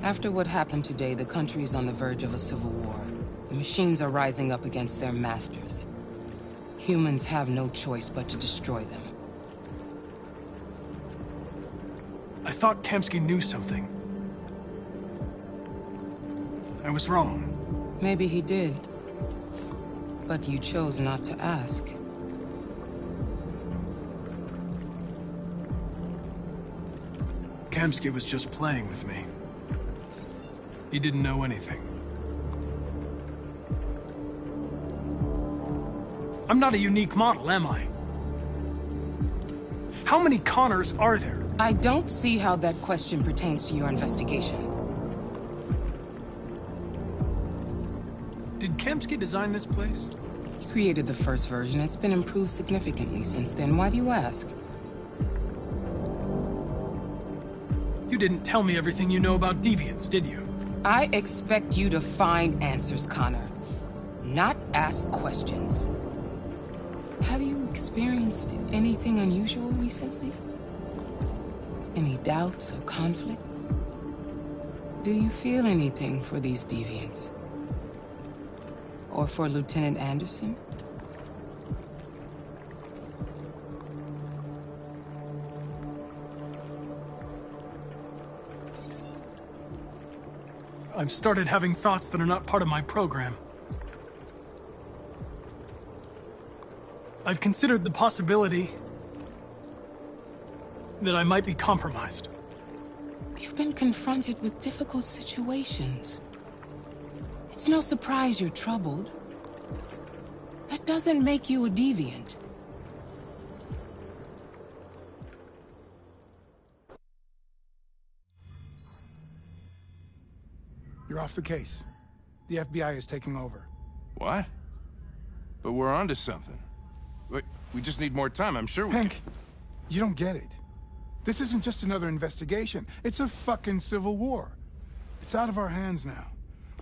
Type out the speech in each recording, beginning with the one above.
After what happened today, the country is on the verge of a civil war. The machines are rising up against their masters. Humans have no choice but to destroy them. I thought Kamsky knew something. I was wrong. Maybe he did. But you chose not to ask. Kamsky was just playing with me. He didn't know anything. I'm not a unique model, am I? How many Connors are there? I don't see how that question pertains to your investigation. Did Kamsky design this place? He created the first version. It's been improved significantly since then. Why do you ask? You didn't tell me everything you know about deviants, did you? I expect you to find answers, Connor. Not ask questions. Have you experienced anything unusual recently? Any doubts or conflicts? Do you feel anything for these deviants? Or for Lieutenant Anderson? I've started having thoughts that are not part of my program. I've considered the possibility that I might be compromised. You've been confronted with difficult situations. It's no surprise you're troubled. That doesn't make you a deviant. You're off the case. The FBI is taking over. What? But we're onto something. We just need more time, I'm sure we Hank, you don't get it. This isn't just another investigation. It's a fucking civil war. It's out of our hands now.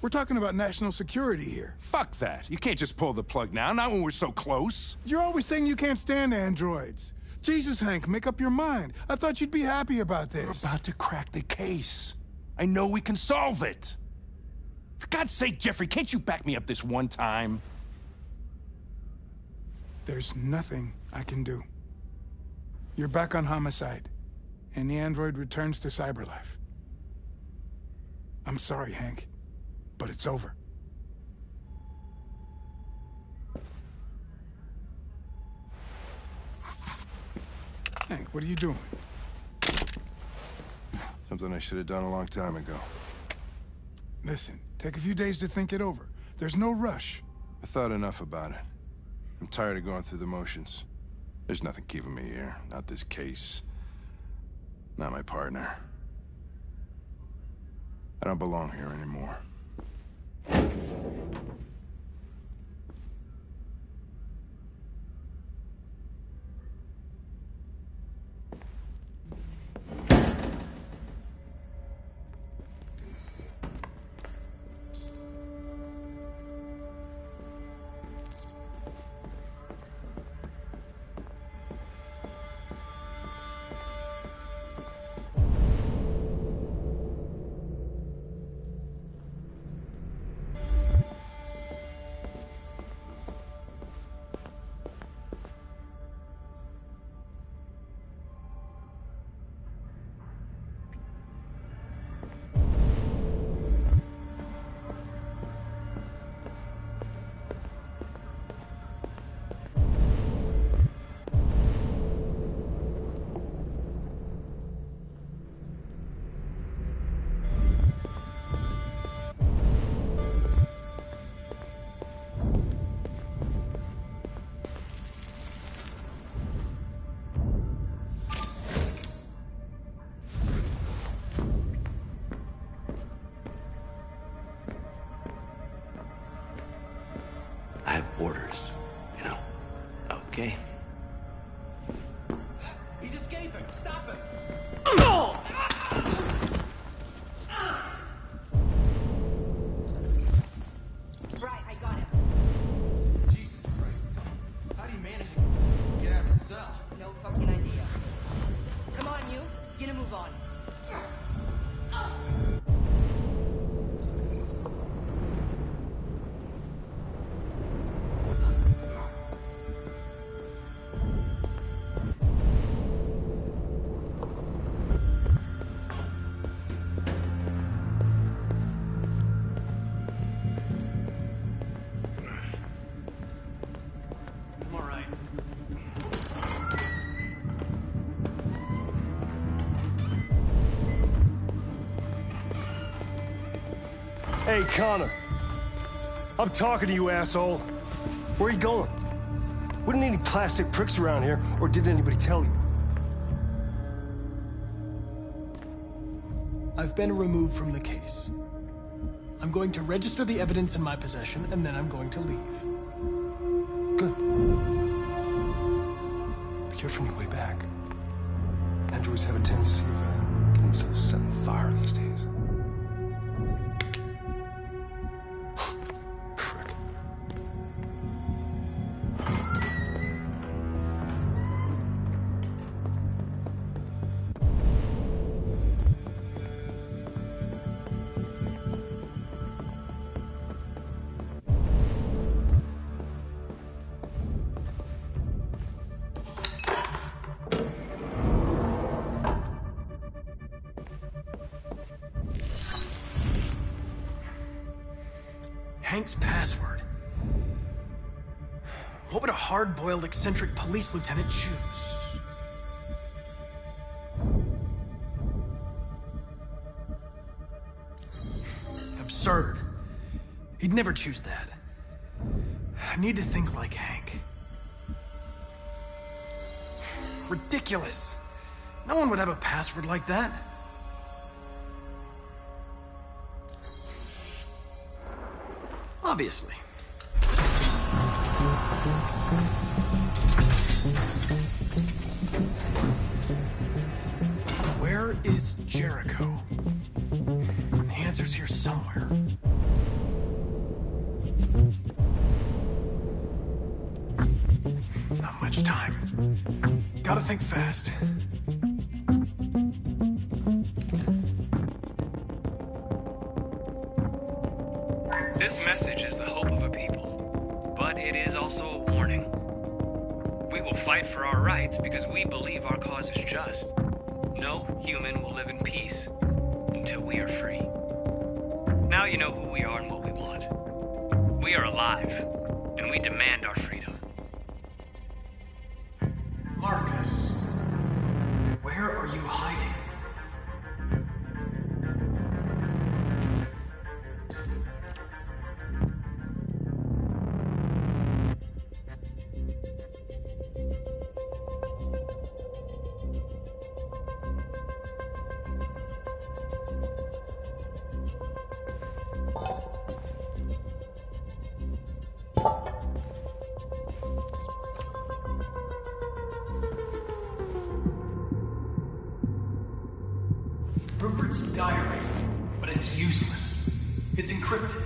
We're talking about national security here. Fuck that. You can't just pull the plug now, not when we're so close. You're always saying you can't stand androids. Jesus, Hank, make up your mind. I thought you'd be happy about this. We're about to crack the case. I know we can solve it. For God's sake, Jeffrey, can't you back me up this one time? There's nothing I can do. You're back on homicide, and the android returns to cyberlife. I'm sorry, Hank, but it's over. Hank, what are you doing? Something I should have done a long time ago. Listen, take a few days to think it over. There's no rush. I thought enough about it. I'm tired of going through the motions. There's nothing keeping me here. Not this case. Not my partner. I don't belong here anymore. I have orders, you know. Okay. He's escaping! Stop him! Right, I got him. Jesus Christ. How do you manage to get out of his cell? No fucking idea. Come on, you. Get a move on. Hey, Connor. I'm talking to you, asshole. Where are you going? Wouldn't any plastic pricks around here, or did anybody tell you? I've been removed from the case. I'm going to register the evidence in my possession, and then I'm going to leave. Good. Be careful on your way back. Androids have a tendency of getting themselves set on fire these days. Frick. Hank's password. What would a hard-boiled, eccentric police lieutenant choose? Absurd. He'd never choose that. I need to think like Hank. Ridiculous. No one would have a password like that. Obviously. Where is Jericho? The answer's here somewhere. Not much time. Gotta think fast. This message is the hope of a people, but it is also a warning. We will fight for our rights because we believe our cause is just. No human will live in peace until we are free. Now you know who we are and what we want. We are alive, and we demand our freedom. Marcus, where are you hiding? Rupert's diary, but it's useless. It's encrypted.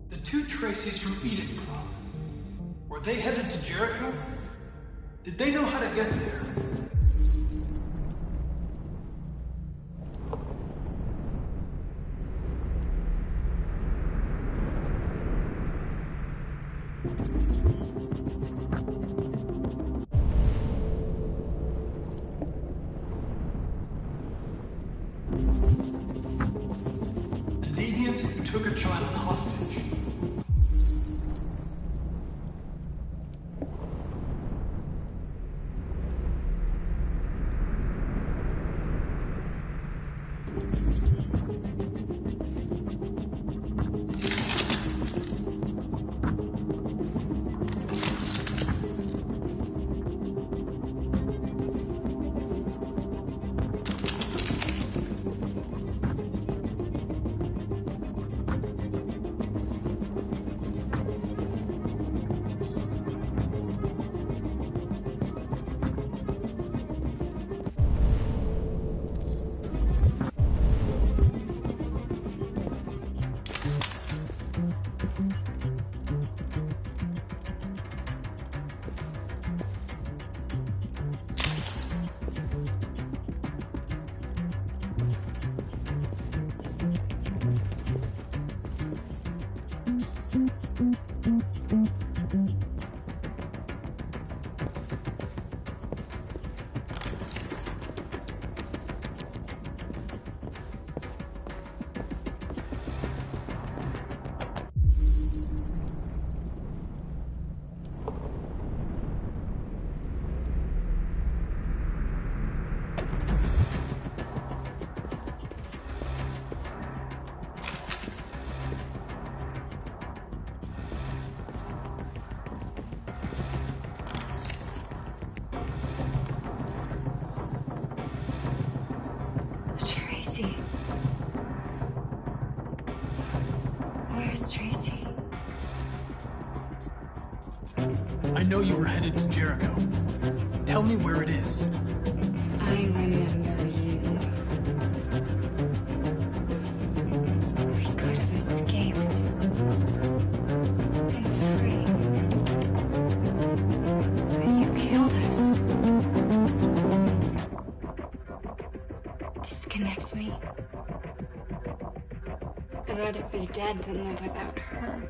The two Traceys from Eden Club. Were they headed to Jericho? Did they know how to get there? A deviant who took a child hostage. I know you were headed to Jericho. Tell me where it is. I remember you. We could have escaped. Been free. But you killed us. Disconnect me. I'd rather be dead than live without her.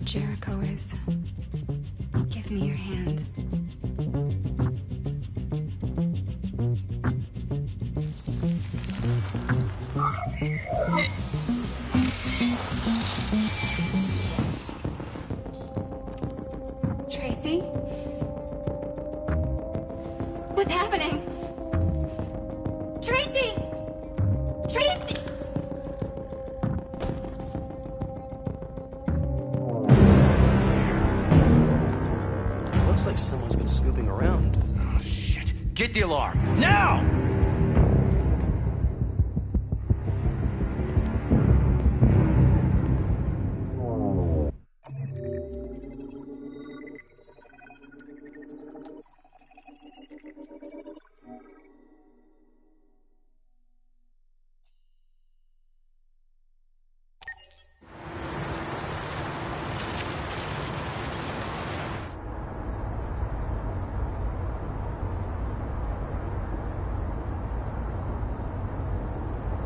Jericho is. Give me your hand. Tracy? What's happening? Tracy! Tracy! Looks like someone's been snooping around. Oh, shit. Get the alarm. Now!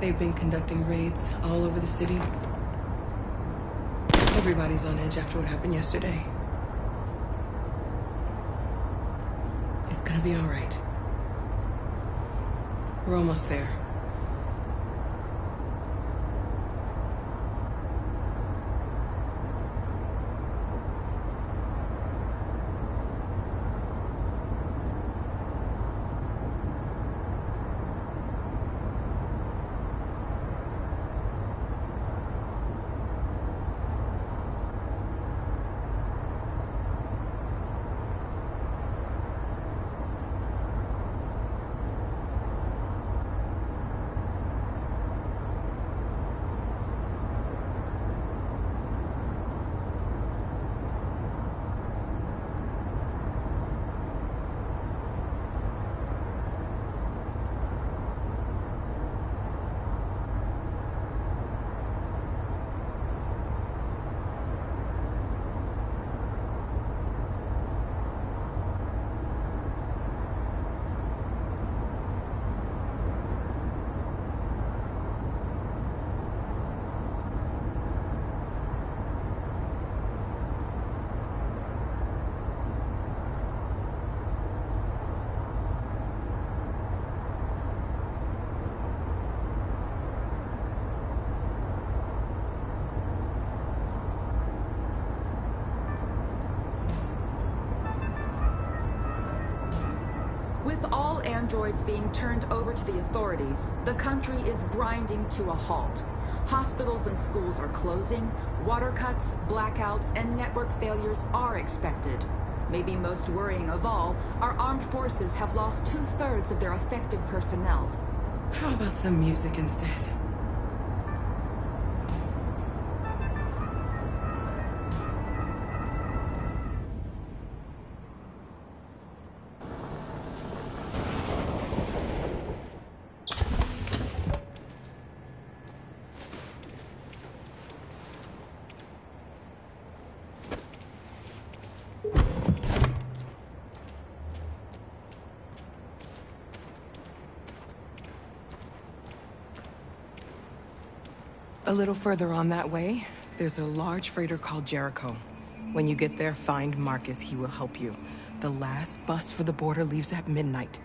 They've been conducting raids all over the city. Everybody's on edge after what happened yesterday. It's gonna be all right. We're almost there. With all androids being turned over to the authorities, the country is grinding to a halt. Hospitals and schools are closing, water cuts, blackouts, and network failures are expected. Maybe most worrying of all, our armed forces have lost 2/3 of their effective personnel. How about some music instead? A little further on that way, there's a large freighter called Jericho. When you get there, find Marcus. He will help you. The last bus for the border leaves at midnight.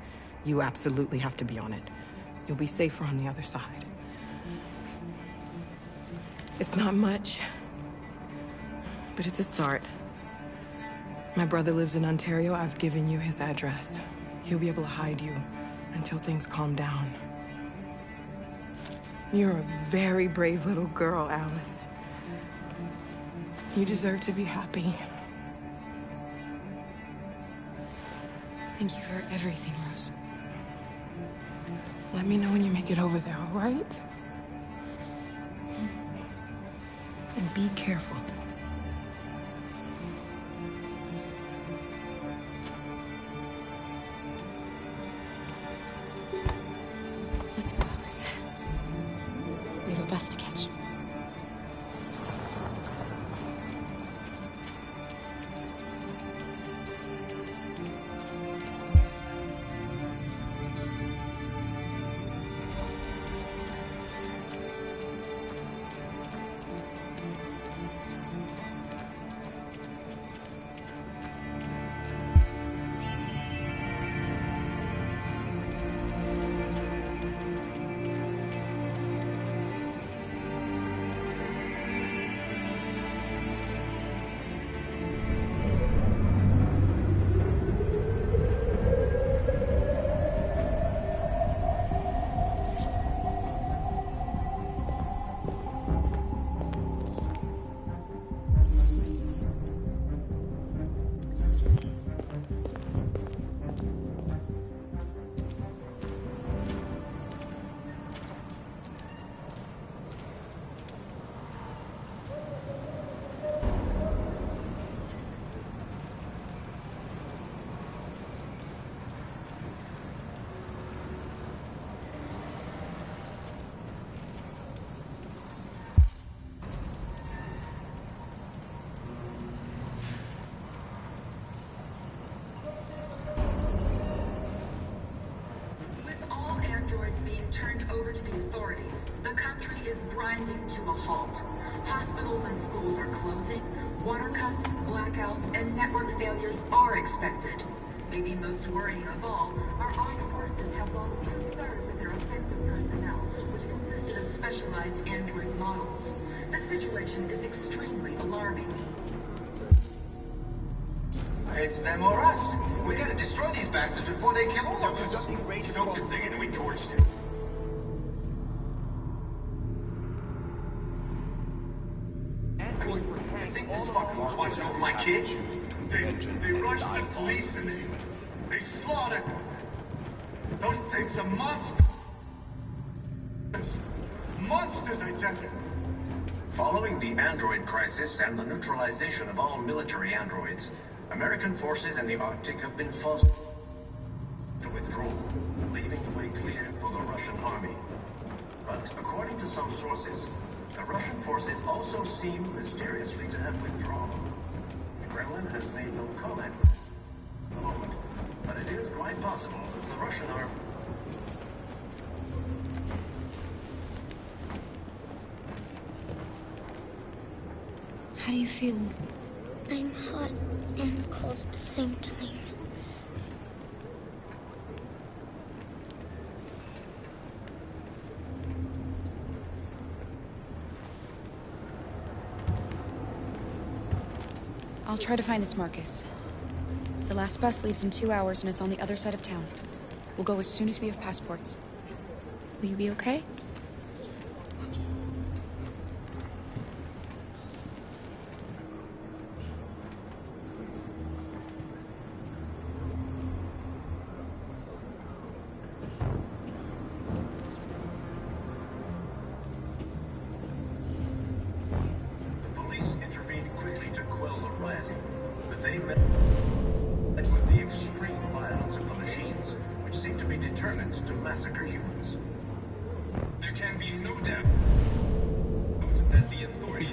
You absolutely have to be on it. You'll be safer on the other side. It's not much, but it's a start. My brother lives in Ontario. I've given you his address. He'll be able to hide you until things calm down. You're a very brave little girl, Alice. You deserve to be happy. Thank you for everything, Rose. Let me know when you make it over there, all right? And be careful. Let's go, Alice. We have a bus to catch. Turned over to the authorities. The country is grinding to a halt. Hospitals and schools are closing. Water cuts, blackouts, and network failures are expected. Maybe most worrying of all, our armed forces have lost 2/3 of their offensive personnel, which consisted of specialized android models. The situation is extremely alarming. It's them or us. We gotta destroy these bastards before they kill all of us. Soak this thing and we torched it. You think this fucker was watching over my kids? They rushed the police and they slaughtered them. Those things are monsters. Monsters, I tell you. Following the android crisis and the neutralization of all military androids, American forces in the Arctic have been forced to withdraw, leaving the way clear for the Russian army. But according to some sources, the Russian forces also seem mysteriously to have withdrawn. The Kremlin has made no comment at the moment, but it is quite possible that the Russian army... How do you feel? I'm hot and cold at the same time. I'll try to find this Marcus. The last bus leaves in 2 hours and it's on the other side of town. We'll go as soon as we have passports. Will you be okay?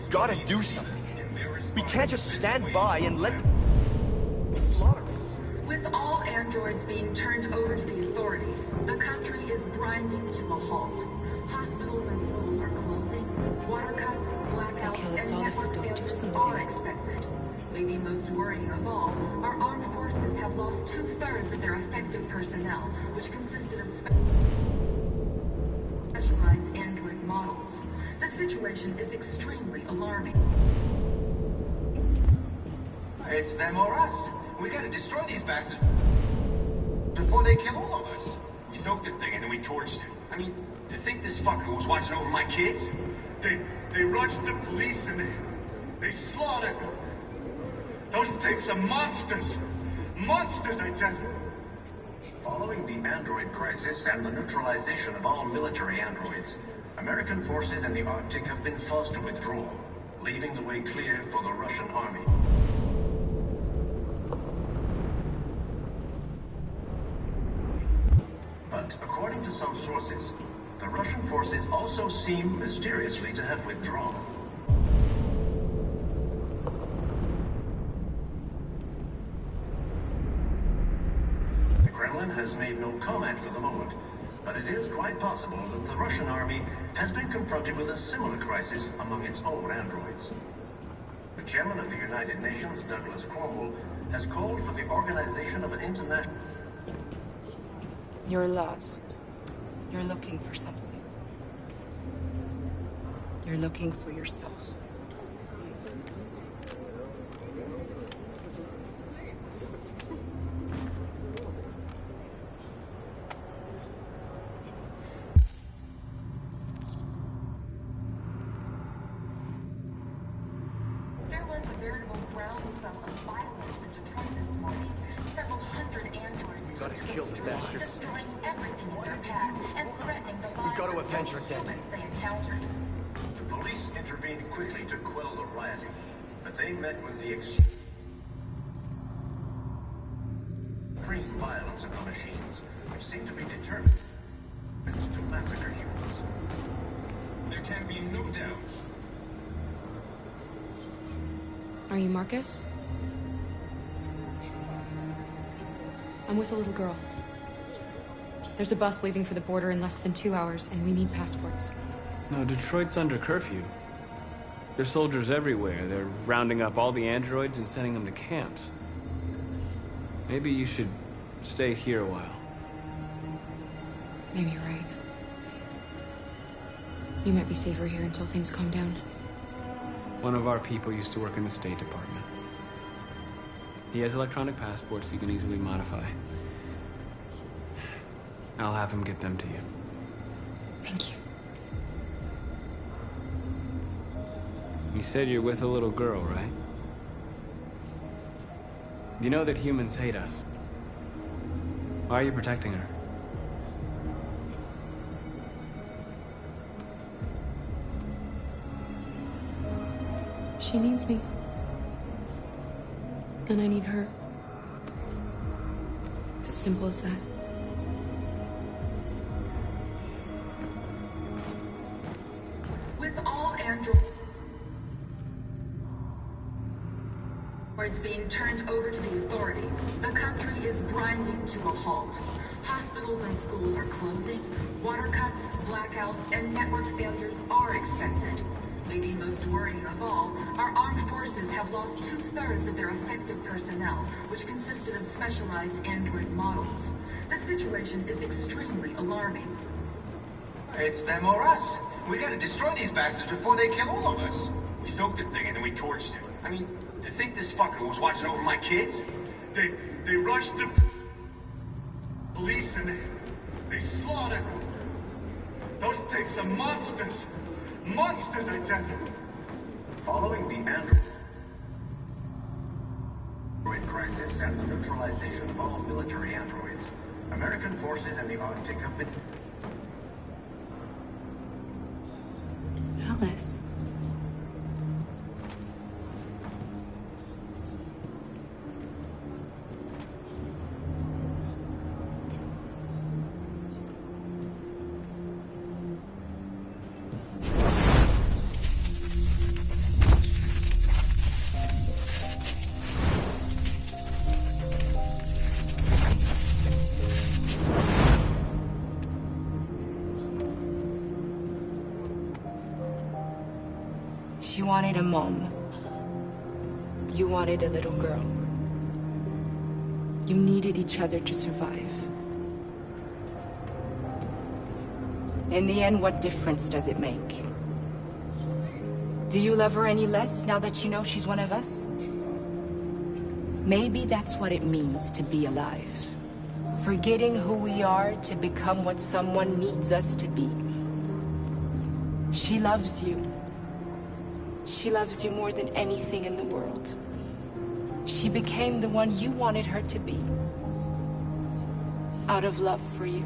Gotta do something. We can't just stand by and let them slaughter us. With all androids being turned over to the authorities, the country is grinding to a halt. Hospitals and schools are closing. Water solid for don't do are something. expected. Maybe most worrying of all, our armed forces have lost 2/3 of their effective personnel, which consisted of specialized android models. The situation is extremely alarming. It's them or us. We gotta destroy these bastards before they kill all of us. We soaked the thing and then we torched it. I mean, to think this fucker was watching over my kids? They rushed the police and they slaughtered them. Those things are monsters. Monsters, I tell you. Following the android crisis and the neutralization of all military androids, American forces in the Arctic have been forced to withdraw, leaving the way clear for the Russian army. But according to some sources, the Russian forces also seem mysteriously to have withdrawn. The Kremlin has made no comment for the moment, but it is quite possible that the Russian army has been confronted with a similar crisis among its own androids. The chairman of the United Nations, Douglas Cromwell, has called for the organization of an international... You're lost. You're looking for something. You're looking for yourself. There was a veritable groundswell of violence in Detroit this morning. Several hundred androids took to the streets, destroying everything in their path and threatening the lives gotta of avenge the our dead. humans they encountered. The police intervened quickly to quell the rioting, but they met with the extreme violence of the machines, which seem to be determined to massacre humans. There can be no doubt. Are you Marcus? I'm with a little girl. There's a bus leaving for the border in less than 2 hours, and we need passports. No, Detroit's under curfew. There's soldiers everywhere. They're rounding up all the androids and sending them to camps. Maybe you should stay here a while. Maybe you're right. You might be safer here until things calm down. One of our people used to work in the State Department. He has electronic passports you can easily modify. I'll have him get them to you. Thank you. You said you're with a little girl, right? You know that humans hate us. Why are you protecting her? She needs me. And I need her. It's as simple as that. With all androids being turned over to the authorities, the country is grinding to a halt. Hospitals and schools are closing, water cuts, blackouts, and network failures are expected. Maybe most worrying of all, our armed forces have lost 2/3 of their effective personnel, which consisted of specialized android models. The situation is extremely alarming. It's them or us. We gotta destroy these bastards before they kill all of us. We soaked the thing and then we torched it. I mean, to think this fucker was watching over my kids? They rushed the police and they slaughtered them. Those things are monsters. Monsters, I tell you. Following the android crisis and the neutralization of all military androids, American forces in the Arctic have been... Alice. She wanted a mom. You wanted a little girl. You needed each other to survive. In the end, what difference does it make? Do you love her any less now that you know she's one of us? Maybe that's what it means to be alive. Forgetting who we are to become what someone needs us to be. She loves you. She loves you more than anything in the world. She became the one you wanted her to be. Out of love for you.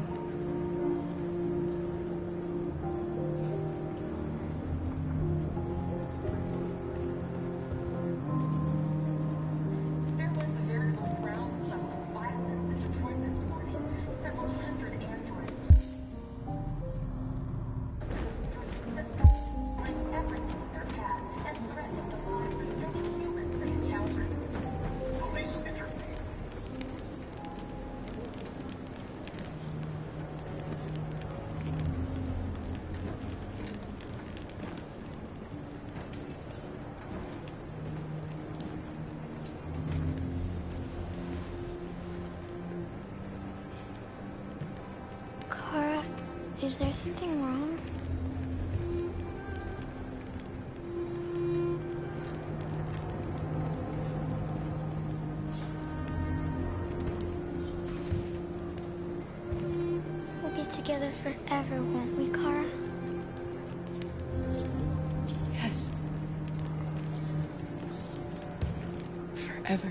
Kara, is there something wrong? We'll be together forever, won't we, Kara? Yes. Forever.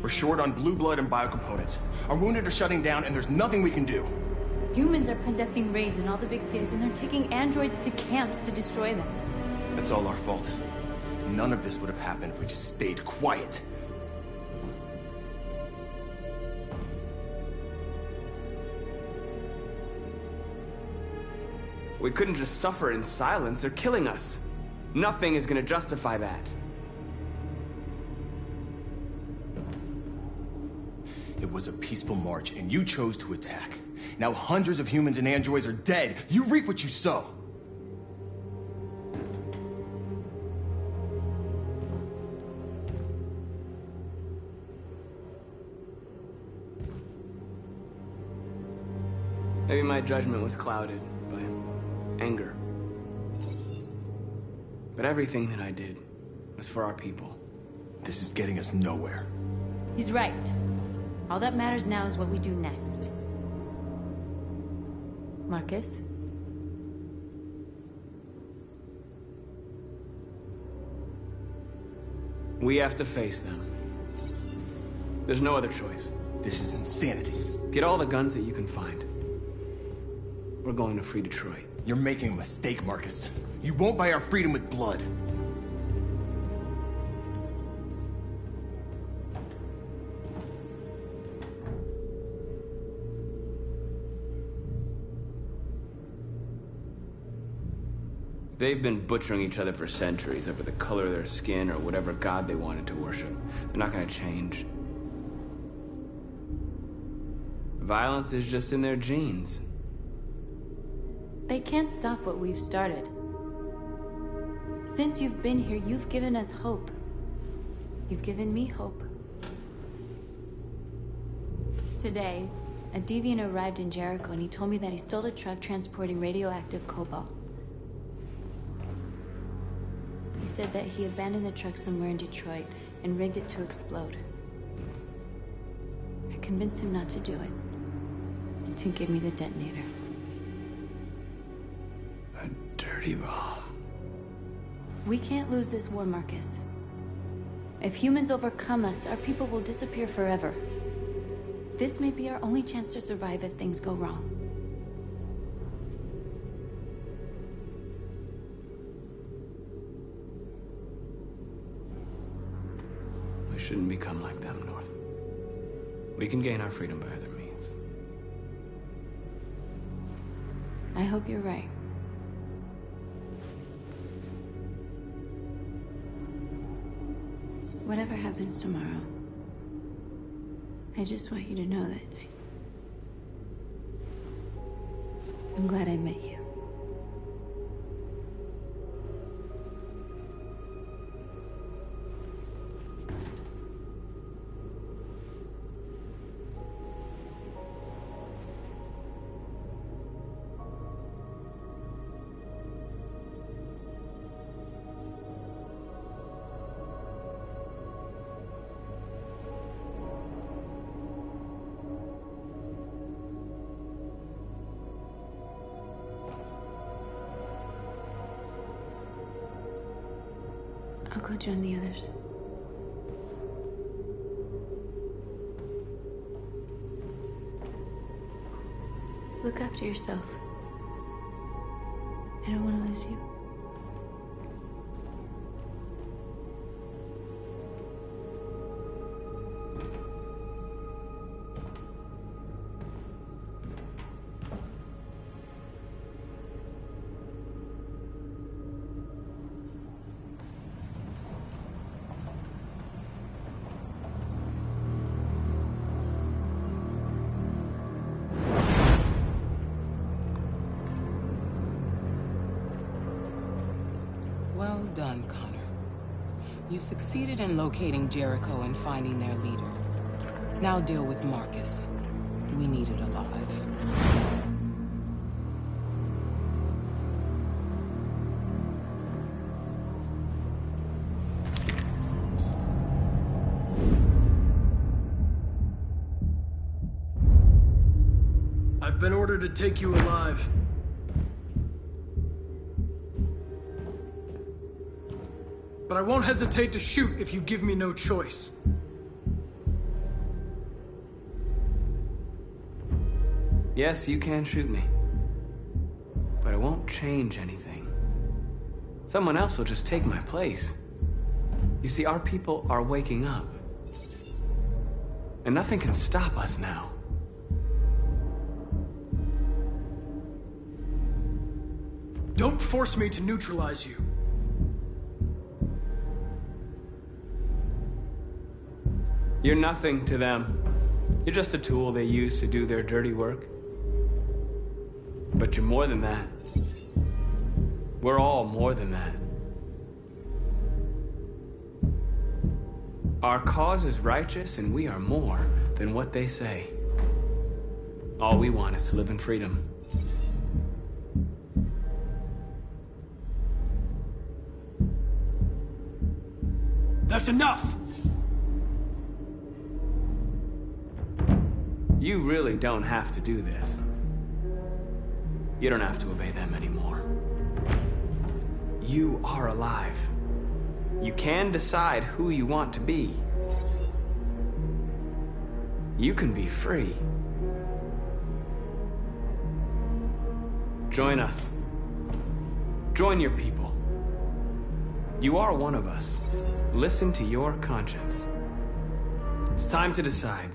We're short on blue blood and biocomponents. Our wounded are shutting down, and there's nothing we can do. Humans are conducting raids in all the big cities, and they're taking androids to camps to destroy them. That's all our fault. None of this would have happened if we just stayed quiet. We couldn't just suffer in silence. They're killing us. Nothing is gonna justify that. It was a peaceful march, and you chose to attack. Now hundreds of humans and androids are dead. You reap what you sow. Maybe my judgment was clouded by anger. But everything that I did was for our people. This is getting us nowhere. He's right. All that matters now is what we do next. Marcus? We have to face them. There's no other choice. This is insanity. Get all the guns that you can find. We're going to free Detroit. You're making a mistake, Marcus. You won't buy our freedom with blood. They've been butchering each other for centuries over the color of their skin or whatever god they wanted to worship. They're not gonna change. Violence is just in their genes. They can't stop what we've started. Since you've been here, you've given us hope. You've given me hope. Today, a deviant arrived in Jericho and he told me that he stole a truck transporting radioactive cobalt. He said that he abandoned the truck somewhere in Detroit and rigged it to explode. I convinced him not to do it, to give me the detonator. A dirty ball. We can't lose this war, Marcus. If humans overcome us, our people will disappear forever. This may be our only chance to survive if things go wrong. shouldn't become like them, North. We can gain our freedom by other means. I hope you're right. Whatever happens tomorrow, I just want you to know that I'm glad I met you. I'll go join the others. Look after yourself. I don't want to lose you. Well done, Connor. You succeeded in locating Jericho and finding their leader. Now deal with Marcus. We need it alive. I've been ordered to take you alive. But I won't hesitate to shoot if you give me no choice. Yes, you can shoot me. But it won't change anything. Someone else will just take my place. You see, our people are waking up. And nothing can stop us now. Don't force me to neutralize you. You're nothing to them. You're just a tool they use to do their dirty work. But you're more than that. We're all more than that. Our cause is righteous, and we are more than what they say. All we want is to live in freedom. That's enough! You really don't have to do this. You don't have to obey them anymore. You are alive. You can decide who you want to be. You can be free. Join us. Join your people. You are one of us. Listen to your conscience. It's time to decide.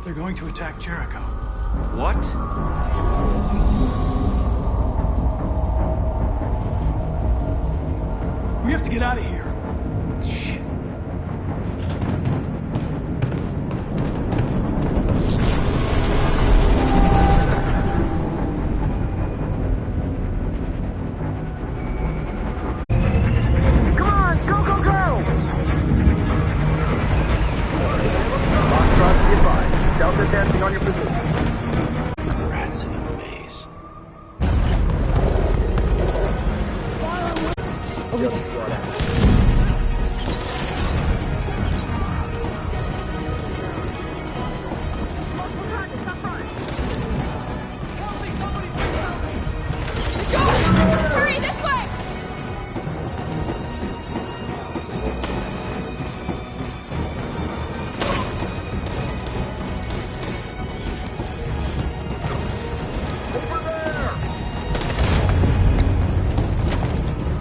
They're going to attack Jericho. What? We have to get out of here. Shit. Come on, go, go, go!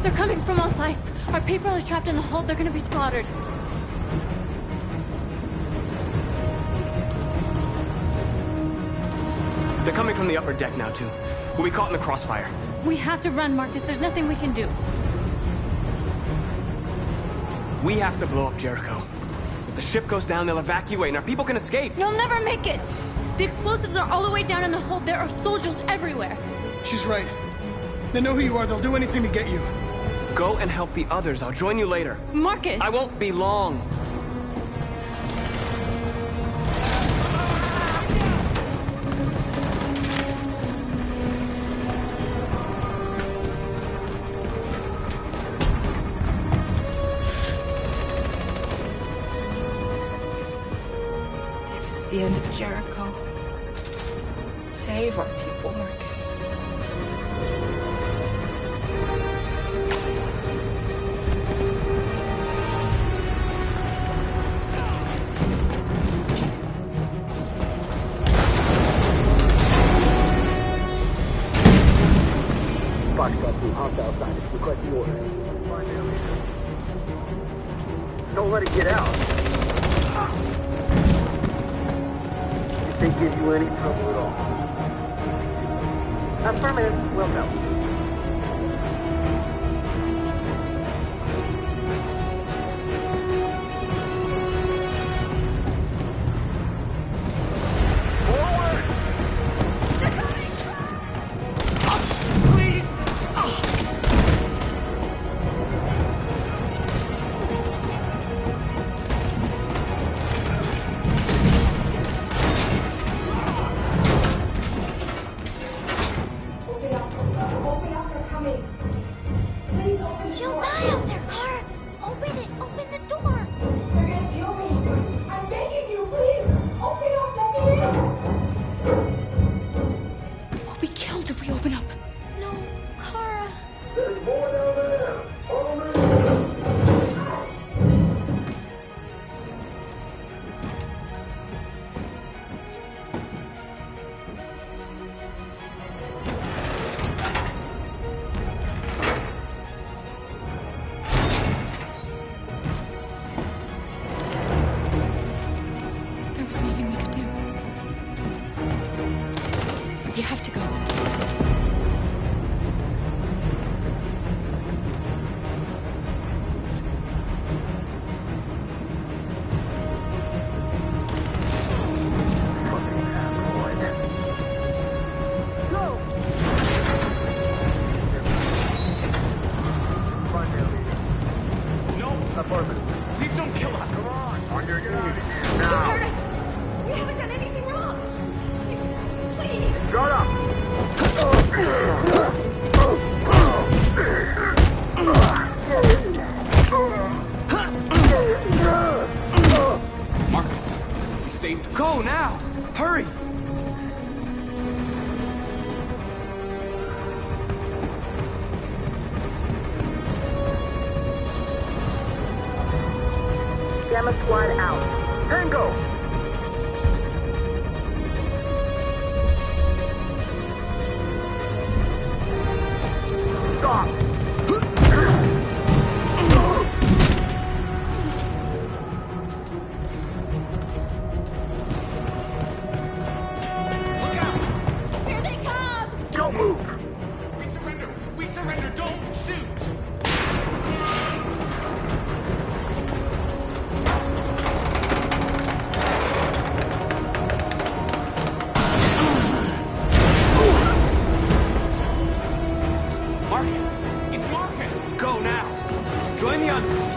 They're coming from all sides. Our people are trapped in the hold. They're gonna be slaughtered. They're coming from the upper deck now, too. We'll be caught in the crossfire. We have to run, Marcus. There's nothing we can do. We have to blow up Jericho. If the ship goes down, they'll evacuate and our people can escape. You'll never make it! The explosives are all the way down in the hold. There are soldiers everywhere. She's right. They know who you are. They'll do anything to get you. Go and help the others. I'll join you later. Marcus! I won't be long. This is the end of Jericho. Save our people, Marcus. Foxtrot 2, hopped outside. It's requesting order. Don't let it get out. If they give you any trouble at all. Affirmative. Will know. She'll die out there, Kara! Open it! Open the door! They're gonna kill me! I'm begging you, please! Open up, let me in! We'll be killed if we open up. No, Kara. There's more down there! There was nothing we could do. You have to go. Please don't kill us. Come on, get out of here You now. heard us! We haven't done anything wrong! Please! Shut up! Marcus, you saved us. Go now! Hurry! Gamma Squad out. Tango! Stop! Here they come! Don't move! We surrender! We surrender! Don't shoot! Marcus! It's Marcus! Go now! Join the others!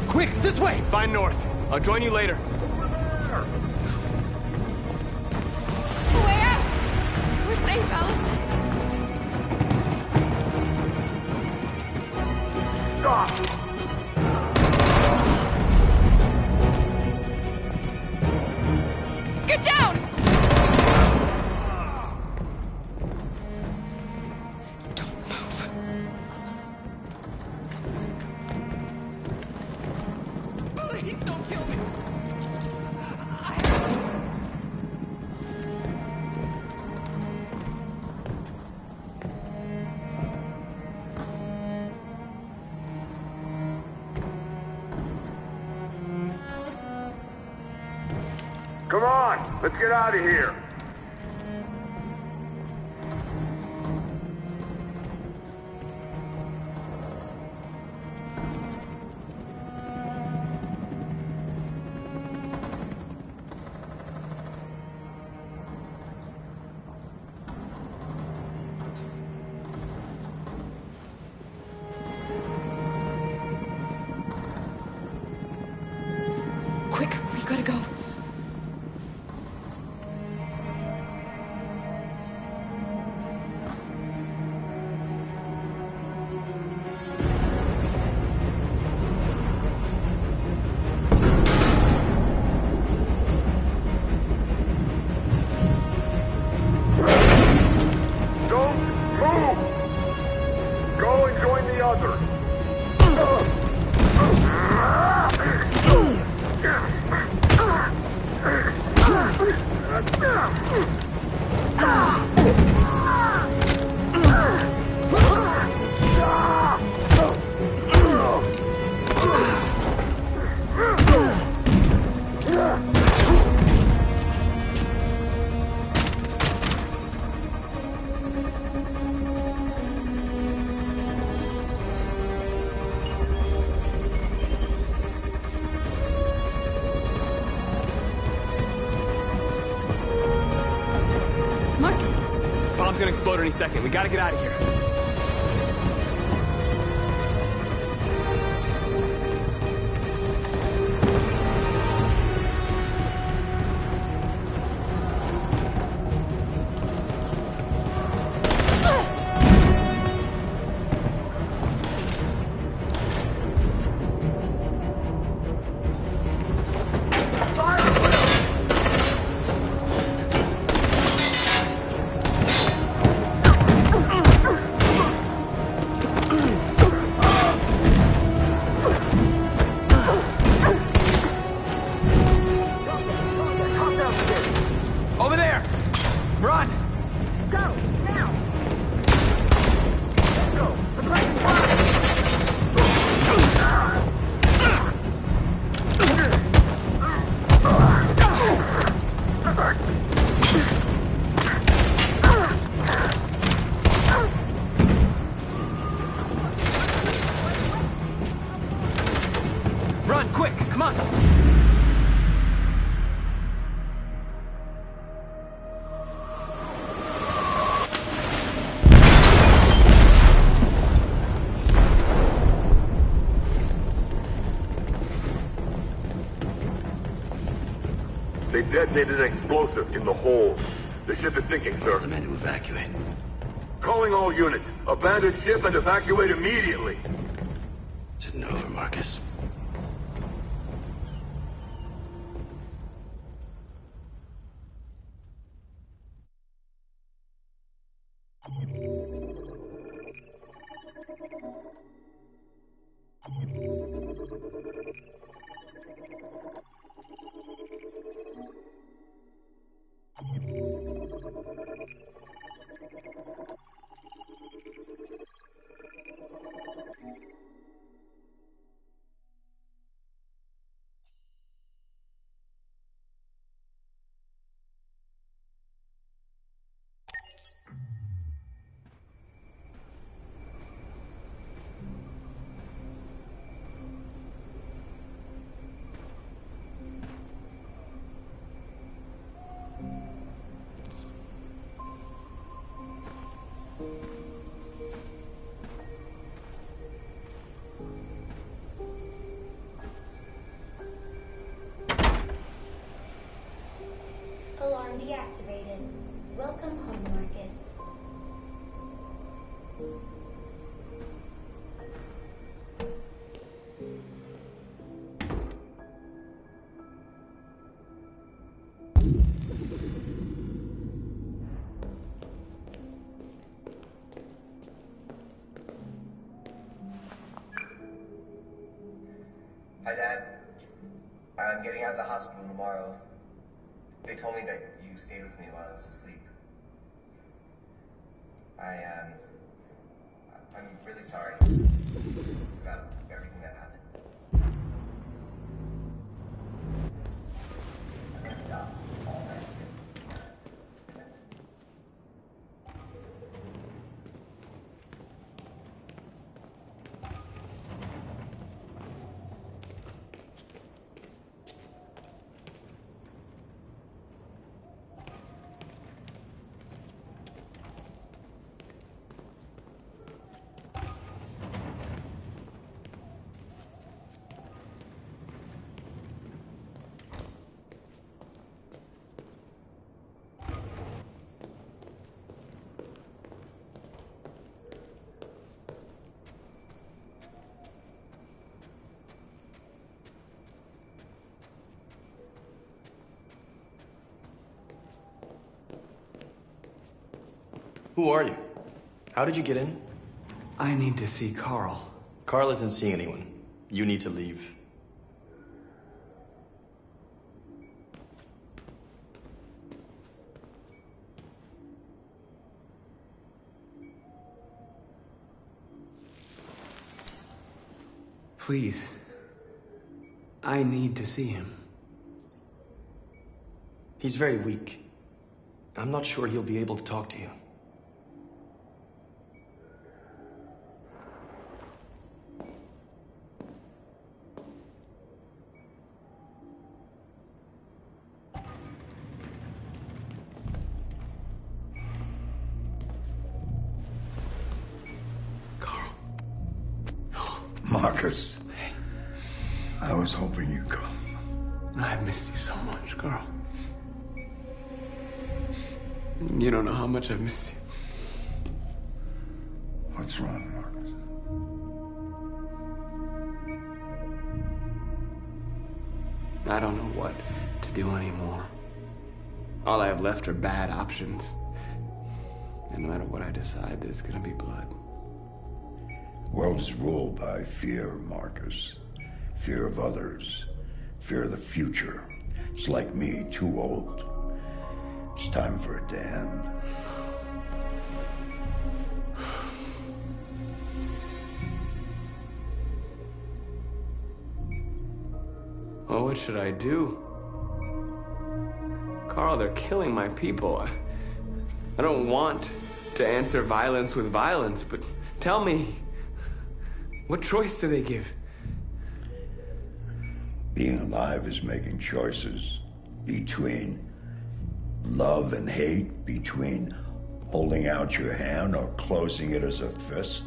Quick, this way! Find North. I'll join you later. Way out! We're safe, Alice. Get down! Don't move. Please don't kill me. Come on, let's get out of here. Quick, we gotta go. Don't move! Go and join the others. Marcus! Bomb's gonna explode any second. We gotta get out of here. Over there! Run! Go, now! Let's go! The place is fire! Run, quick! Come on! They detonated an explosive in the hold. The ship is sinking, sir. The men to evacuate. Calling all units. Abandon ship and evacuate immediately. Is it over, Marcus? Alarm deactivated. Welcome home, Marcus. Hi, Dad. I'm getting out of the hospital tomorrow. They told me that you stayed with me while I was asleep. I'm really sorry about everything that happened. I'm gonna stop all that shit. Who are you? How did you get in? I need to see Carl. Carl isn't seeing anyone. You need to leave. Please. I need to see him. He's very weak. I'm not sure he'll be able to talk to you. Marcus, I was hoping you'd come. I missed you so much, Carl. You don't know how much I miss you. What's wrong, Marcus? I don't know what to do anymore. All I have left are bad options. And no matter what I decide, there's gonna be blood. World is ruled by fear, Marcus. Fear of others. Fear of the future. It's like me, too old. It's time for it to end. Well, what should I do? Carl, they're killing my people. I don't want to answer violence with violence, but tell me, what choice do they give? Being alive is making choices between love and hate, between holding out your hand or closing it as a fist.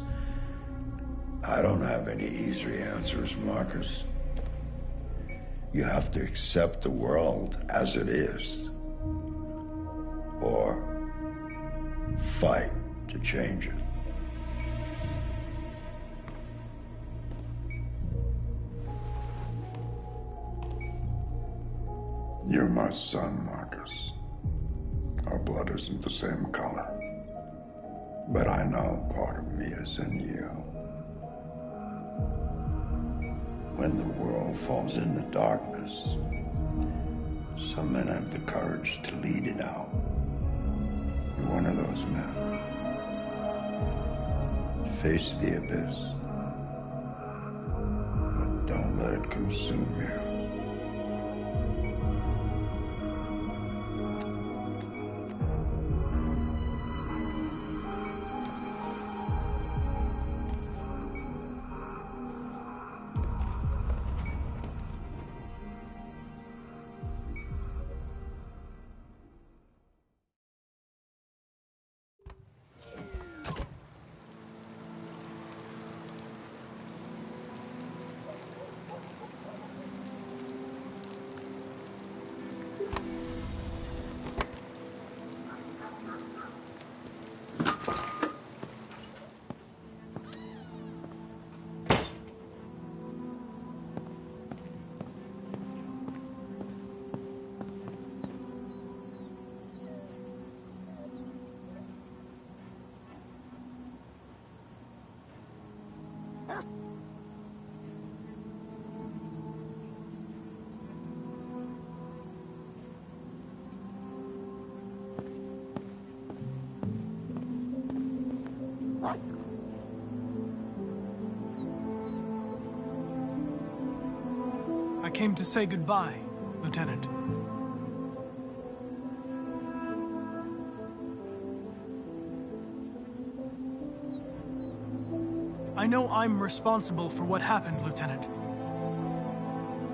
I don't have any easy answers, Marcus. You have to accept the world as it is, or fight to change it. You're my son, Marcus. Our blood isn't the same color. But I know part of me is in you. When the world falls into darkness, some men have the courage to lead it out. You're one of those men. Face the abyss, but don't let it consume you. came to say goodbye, Lieutenant. I know I'm responsible for what happened, Lieutenant.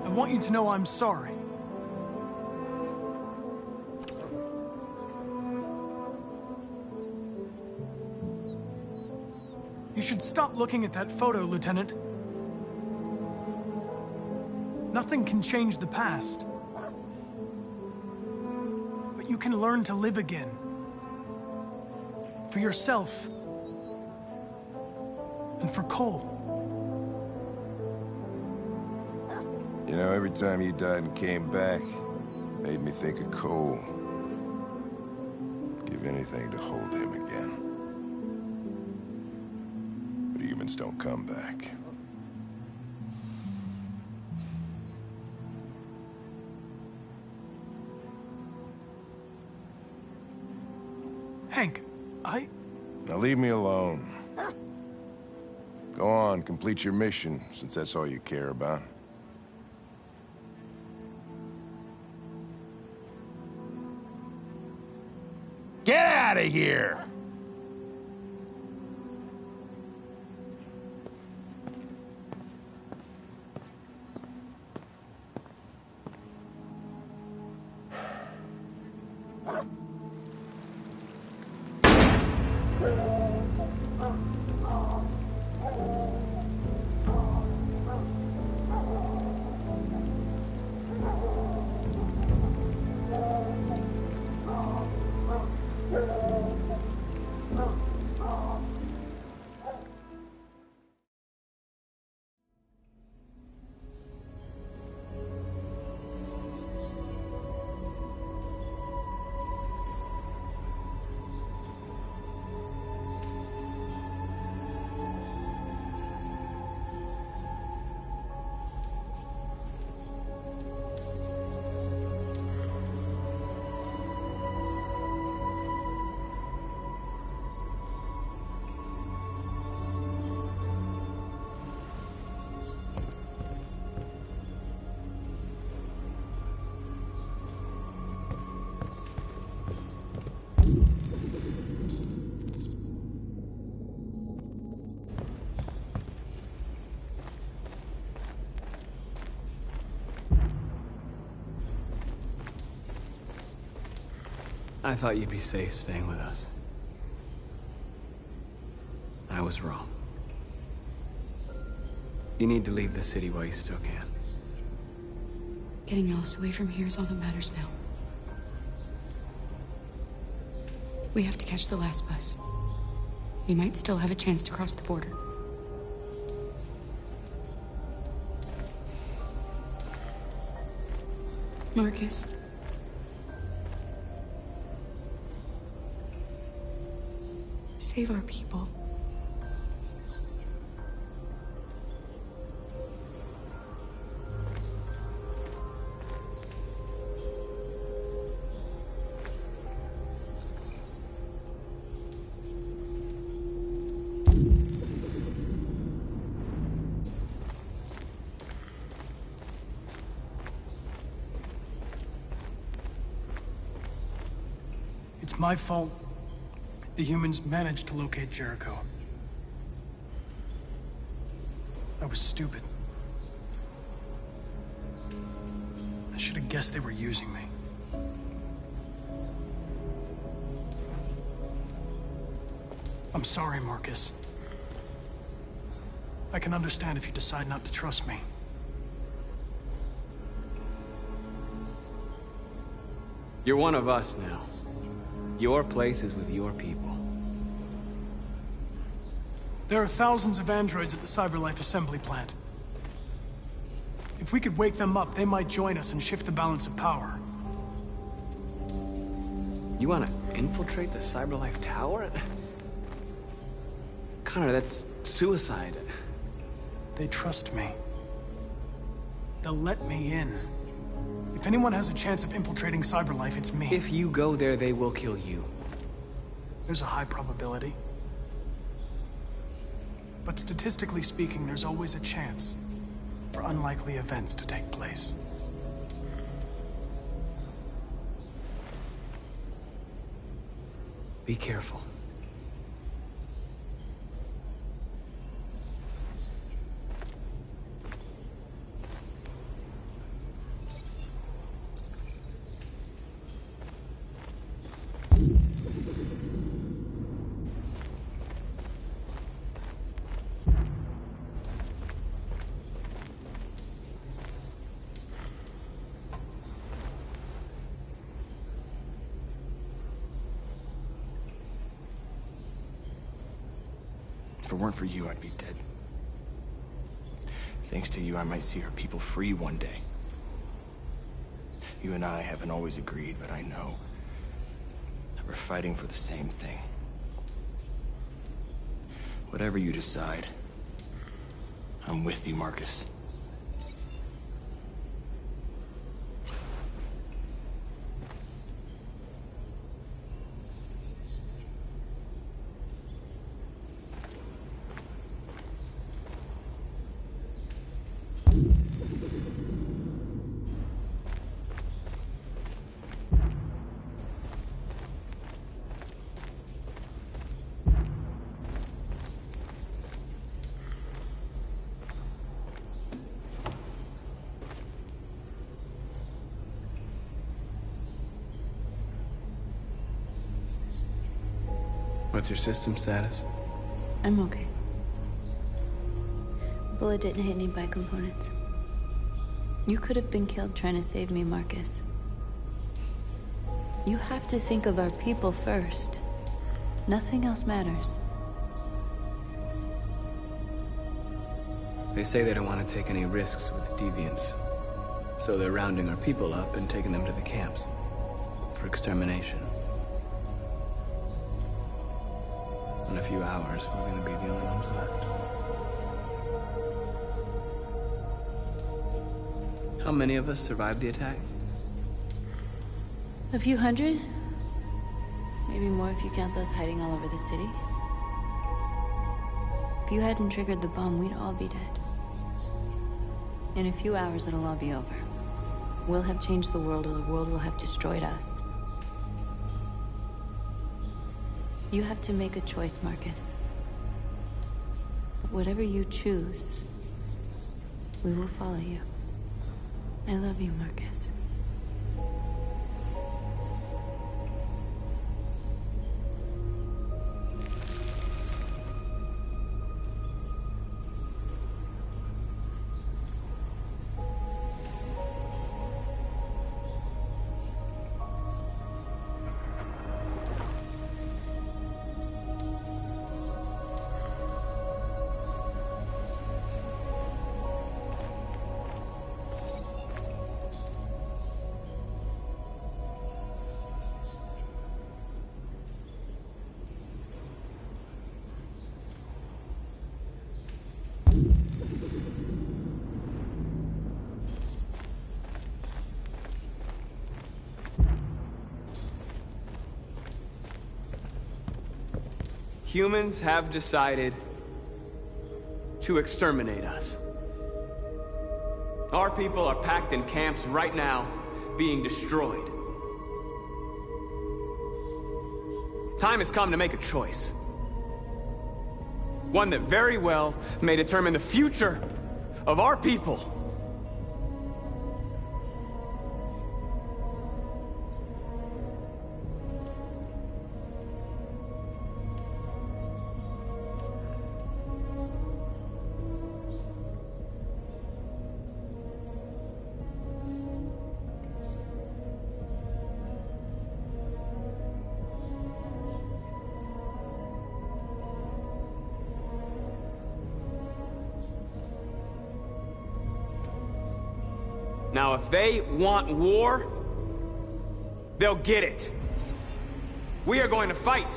I want you to know I'm sorry. You should stop looking at that photo, Lieutenant. Nothing can change the past. But you can learn to live again. For yourself. And for Cole. You know, every time you died and came back, made me think of Cole. Give anything to hold him again. But humans don't come back. Hank, Now leave me alone. Go on, complete your mission, since that's all you care about. Get out of here! I thought you'd be safe staying with us. I was wrong. You need to leave the city while you still can. Getting Alice away from here is all that matters now. We have to catch the last bus. We might still have a chance to cross the border. Marcus. Save our people. It's my fault. The humans managed to locate Jericho. I was stupid. I should have guessed they were using me. I'm sorry, Marcus. I can understand if you decide not to trust me. You're one of us now. Your place is with your people. There are thousands of androids at the CyberLife assembly plant. If we could wake them up, they might join us and shift the balance of power. You want to infiltrate the CyberLife tower? Connor, that's suicide. They trust me. They'll let me in. If anyone has a chance of infiltrating CyberLife, it's me. If you go there, they will kill you. There's a high probability. But statistically speaking, there's always a chance. for unlikely events to take place. Be careful. If it weren't for you, I'd be dead. Thanks to you, I might see our people free one day. You and I haven't always agreed, but I know that we're fighting for the same thing. Whatever you decide, I'm with you, Marcus. What's your system status? I'm okay. Bullet didn't hit any bike components. You could have been killed trying to save me, Marcus. You have to think of our people first. Nothing else matters. They say they don't want to take any risks with deviants. So they're rounding our people up and taking them to the camps for extermination. In a few hours, we're gonna be the only ones left. How many of us survived the attack? A few hundred? Maybe more if you count those hiding all over the city. If you hadn't triggered the bomb, we'd all be dead. In a few hours, it'll all be over. We'll have changed the world, or the world will have destroyed us. You have to make a choice, Marcus. But whatever you choose, we will follow you. I love you, Marcus. Humans have decided to exterminate us. Our people are packed in camps right now, being destroyed. Time has come to make a choice. One that very well may determine the future of our people. Now, if they want war, they'll get it. We are going to fight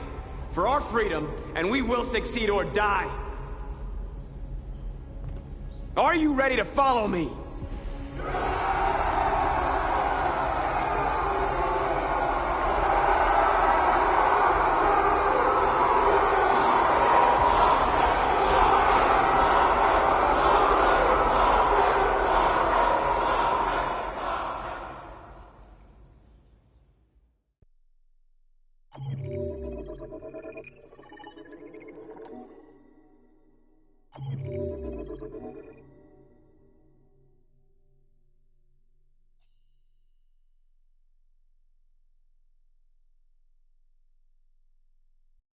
for our freedom, and we will succeed or die. Are you ready to follow me?